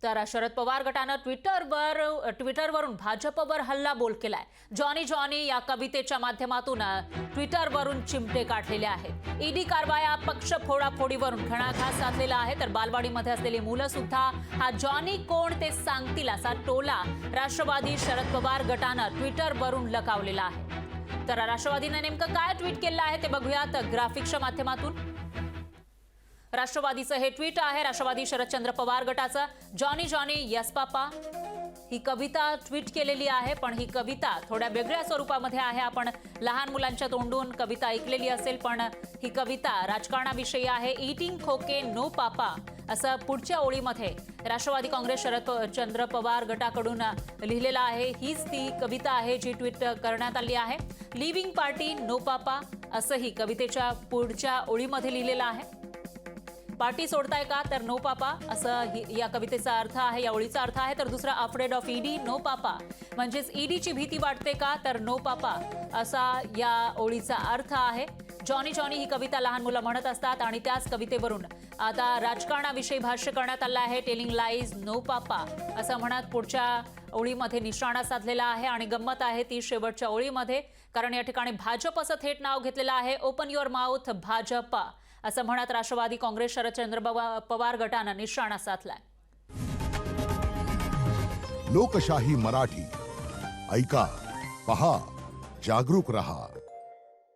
तर शरद पवार गटानं ट्विटरवरून भाजपवर हल्लाबोल केलाय। जॉनी जॉनी या कवितेच्या माध्यमातून ट्विटरवरून चिमटे काढलेले आहेत। ईडी कारवाया पक्ष फोडाफोडीवरून घणाघात साधलेला आहे। तर बालवाडीमध्ये असलेली मुलं सुद्धा हा जॉनी कोण ते सांगतील असा टोला राष्ट्रवादी शरद पवार गटानं ट्विटरवरून लकावलेला आहे। तर राष्ट्रवादीने नेमकं काय ट्विट केलं आहे ते बघूयात ग्राफिक्सच्या माध्यमातून। राष्ट्रवादीचं हे ट्विट आहे, राष्ट्रवादी शरदचंद्र पवार गटाचं। जॉनी जॉनी यस पापा ही कविता ट्विट केलेली आहे, पण ही कविता थोड्या वेगळ्या स्वरूपामध्ये आहे। आपण लहान मुलांच्या तोंडून कविता ऐकलेली असेल, पण ही कविता राजकारणाविषयी आहे। ईटिंग खोके नो पापा असं पुढच्या ओळीमध्ये राष्ट्रवादी काँग्रेस शरदचंद्र पवार गटाकडून लिहिलेलं आहे। हीच ती कविता आहे जी ट्विट करण्यात आली आहे। लिव्हिंग पार्टी नो पापा असंही कवितेच्या पुढच्या ओळीमध्ये लिहिलेलं आहे। पार्टी सोडताय का तर नो पापा असं या कवितेचा अर्थ आहे, या ओळीचा अर्थ आहे। तर दुसरा अफ्रेड ऑफ ईडी नो पापा म्हणजेच ईडीची भीती वाटते का तर नो पापा असा या ओळीचा अर्थ आहे। जॉनी जॉनी ही कविता लहान मुलं म्हणत असतात आणि त्याच कवितेवरून आता राजकारणाविषयी भाष्य करण्यात आलं आहे। टेलिंग लाईज नो पापा असं म्हणत पुढच्या ओळीमध्ये निशाणा साधलेला आहे। आणि गंमत आहे ती शेवटच्या ओळीमध्ये, कारण या ठिकाणी भाजप असं थेट नाव घेतलेलं आहे। ओपन युअर माउथ भाजपा असं म्हणत राष्ट्रवादी काँग्रेस शरदचंद्र पवार गटानं निशाणा साधलाय। लोकशाही मराठी ऐका, पहा, जागरूक रहा।